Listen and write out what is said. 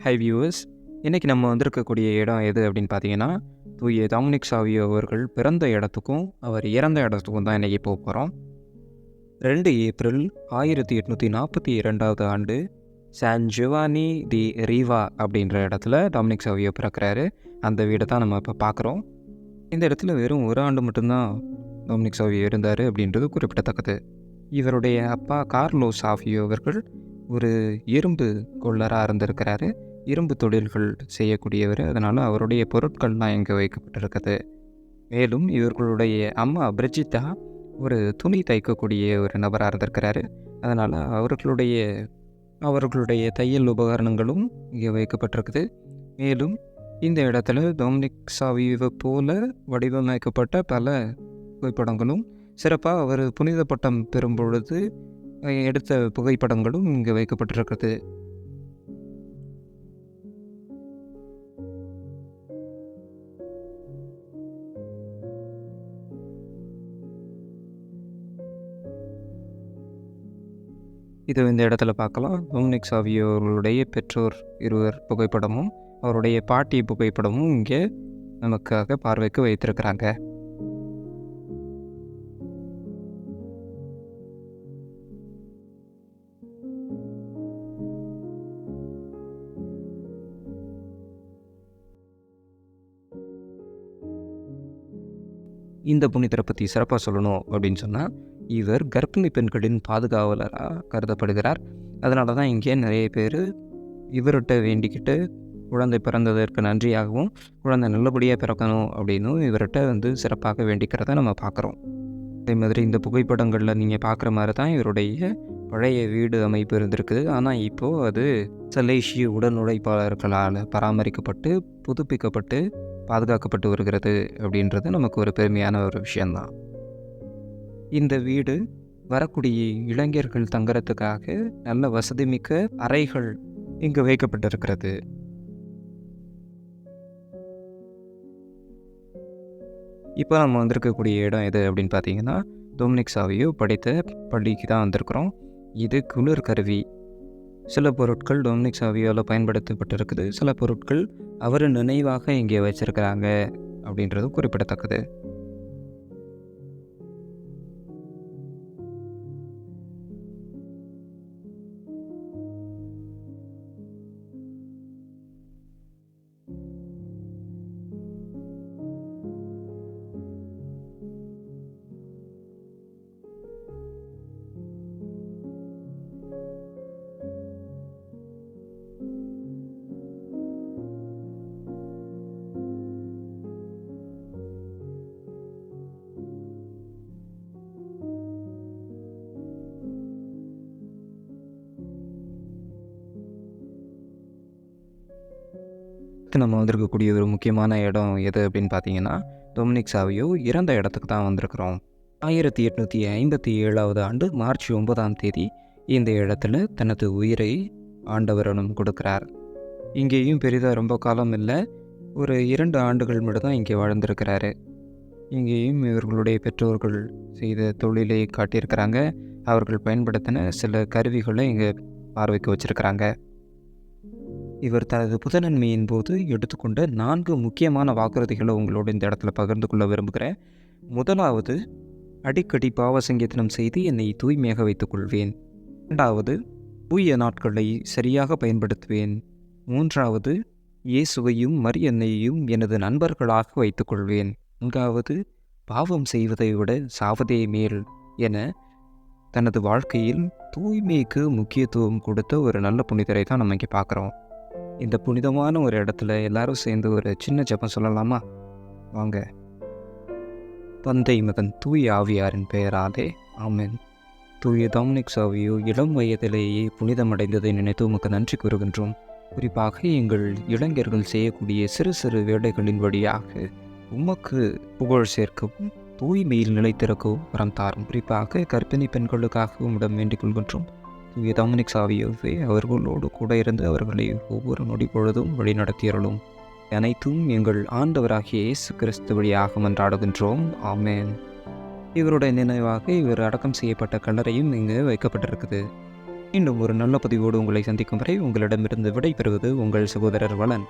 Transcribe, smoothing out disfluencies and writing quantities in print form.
High viewers, இன்றைக்கி நம்ம வந்திருக்கக்கூடிய இடம் எது அப்படின்னு பார்த்தீங்கன்னா, தூய டாமினிக் சாவியோ அவர்கள் பிறந்த இடத்துக்கும் அவர் இறந்த இடத்துக்கும் தான் இன்றைக்கி போக போகிறோம். 2 ஏப்ரல் 1842 ஆண்டு சான் ஜிவானி டி ரீவா அப்படின்ற இடத்துல டாமினிக் சாவியோ பிறக்கிறாரு. அந்த வீடை தான் நம்ம இப்போ பார்க்குறோம். இந்த இடத்துல வெறும் ஒரு ஆண்டு மட்டும்தான் டாமினிக் சாவியோ இருந்தார் அப்படின்றது குறிப்பிடத்தக்கது. இவருடைய அப்பா கார்லோஸ் சாவியோ அவர்கள் ஒரு இரும்பு கொள்ளராக இருந்திருக்கிறாரு. இரும்பு தொழில்கள் செய்யக்கூடியவர். அதனால் அவருடைய பொருட்கள்லாம் இங்கே வைக்கப்பட்டிருக்குது. மேலும் இவர்களுடைய அம்மா பிரிஜிட்டா ஒரு துணி தைக்கக்கூடிய ஒரு நபராக இருந்திருக்கிறாரு. அதனால் அவர்களுடைய தையல் உபகரணங்களும் இங்கே வைக்கப்பட்டிருக்குது. மேலும் இந்த இடத்துல டாமினிக் சாவியோவை போல வடிவமைக்கப்பட்ட பல புகைப்படங்களும், சிறப்பாக அவர் புனித பட்டம் பெறும் பொழுது எடுத்த புகைப்படங்களும் இங்கே வைக்கப்பட்டிருக்கிறது. இது இந்த இடத்துல பார்க்கலாம். டாமினிக் சாவியோ அவர்களுடைய பெற்றோர் இருவர் புகைப்படமும் அவருடைய பாட்டி புகைப்படமும் இங்கே நமக்காக பார்வைக்கு வைத்திருக்கிறாங்க. இந்த புனிதரை பற்றி சிறப்பாக சொல்லணும் அப்படின்னு சொன்னால், இவர் கர்ப்பிணி பெண்களின் பாதுகாவலராக கருதப்படுகிறார். அதனால தான் இங்கே நிறைய பேர் இவர்கிட்ட வேண்டிக்கிட்டு குழந்தை பிறந்ததற்கு நன்றியாகவும், குழந்தை நல்லபடியாக பிறக்கணும் அப்படின்னும் இவர்கிட்ட சிறப்பாக வேண்டிக்கிறத நம்ம பார்க்குறோம். அதே மாதிரி இந்த புகைப்படங்களில் நீங்கள் பார்க்குற மாதிரி தான் இவருடைய பழைய வீடு அமைப்பு இருந்திருக்குது. ஆனால் இப்போது அது சலேசிய உடல் உழைப்பாளர்களால் பராமரிக்கப்பட்டு, புதுப்பிக்கப்பட்டு, பாதுகாக்கப்பட்டு வருகிறது அப்படின்றது நமக்கு ஒரு பெருமையான ஒரு விஷயந்தான். இந்த வீடு வரக்கூடிய இளைஞர்கள் தங்குறதுக்காக நல்ல வசதிமிக்க அறைகள் இங்கு வைக்கப்பட்டிருக்கிறது. இப்போ நம்ம வந்திருக்கக்கூடிய இடம் எது அப்படின்னு பார்த்தீங்கன்னா, டாமினிக் சாவியோ படித்த பள்ளிக்கு தான் வந்திருக்கிறோம். இது குளிர் கருவி. சில பொருட்கள் டாமினிக் சாவியோவில் பயன்படுத்தப்பட்டிருக்குது. சில பொருட்கள் அவர் நினைவாக இங்கே வச்சிருக்கிறாங்க அப்படின்றது குறிப்பிடத்தக்கது. நம்ம வந்திருக்கக்கூடிய ஒரு முக்கியமான இடம் எது அப்படின்னு பார்த்தீங்கன்னா, டாமினிக் சாவியோ இறந்த இடத்துக்கு தான் வந்திருக்கிறோம். 1857 ஆண்டு மார்ச் 9ஆம் தேதி இந்த இடத்துல தனது உயிரை ஆண்டவரிடம் கொடுக்கிறார். இங்கேயும் பெரிதாக ரொம்ப காலம் இல்லை, ஒரு 2 ஆண்டுகள் மட்டும்தான் இங்கே வாழ்ந்திருக்கிறாரு. இங்கேயும் இவர்களுடைய பெற்றோர்கள் செய்த தொழிலை காட்டியிருக்கிறாங்க. அவர்கள் பயன்படுத்தின சில கருவிகளை இங்கே பார்வைக்கு வச்சுருக்கிறாங்க. இவர் தனது புதனன்மையின் போது எடுத்துக்கொண்ட 4 முக்கியமான வாக்குறுதிகளை உங்களோட இந்த இடத்துல பகிர்ந்து கொள்ள விரும்புகிறேன். முதலாவது, அடிக்கடி பாவ சங்கீதனம் செய்து என்னை தூய்மையாக வைத்துக் கொள்வேன். 2வது, தூய நாட்களை சரியாக பயன்படுத்துவேன். 3வது, இயேசுவையும் மரியன்னையையும் எனது நண்பர்களாக வைத்துக் கொள்வேன். 4வது, பாவம் செய்வதை விட சாவதே மேல் என தனது வாழ்க்கையில் தூய்மைக்கு முக்கியத்துவம் கொடுத்த ஒரு நல்ல புனிதரை தான் நம்ம இங்கே பார்க்குறோம். இந்த புனிதமான ஒரு இடத்துல எல்லாரும் சேர்ந்து ஒரு சின்ன ஜெபம் சொல்லலாமா? வாங்க. தந்தை, மகன், தூய ஆவியாரின் பெயராலே ஆமென். தூய டாமினிக் சாவியோ இளம் வயதிலேயே புனிதமடைந்ததை நினைத்து உமக்கு நன்றி கூறுகின்றோம். குறிப்பாக எங்கள் இளைஞர்கள் செய்யக்கூடிய சிறு சிறு வேலைகளின் வழியாக உமக்கு புகழ் சேர்க்கவும், தூய்மையில் நிலைத்திருக்கவும் வரம் தாரும். குறிப்பாக கர்ப்பிணி பெண்களுக்காக உம்மிடம் வேண்டிக் கொள்கின்றோம். தூய டாமினிக் சாவியோவே அவர்களோடு கூட இருந்து அவர்களை ஒவ்வொரு நொடி பொழுதும் வழிநடத்தியருளும். அனைத்தும் எங்கள் ஆண்டவராகிய இயேசு கிறிஸ்து வழியாக மன்றாடுகின்றோம். ஆமென். இவருடைய நினைவாக இவர் அடக்கம் செய்யப்பட்ட கல்லறையும் இங்கு வைக்கப்பட்டிருக்குது. இன்னும் ஒரு நல்ல பதிவோடு உங்களை சந்திக்கும் வரை உங்களிடமிருந்து விடைபெறுவது உங்கள் சகோதரர் வளன்.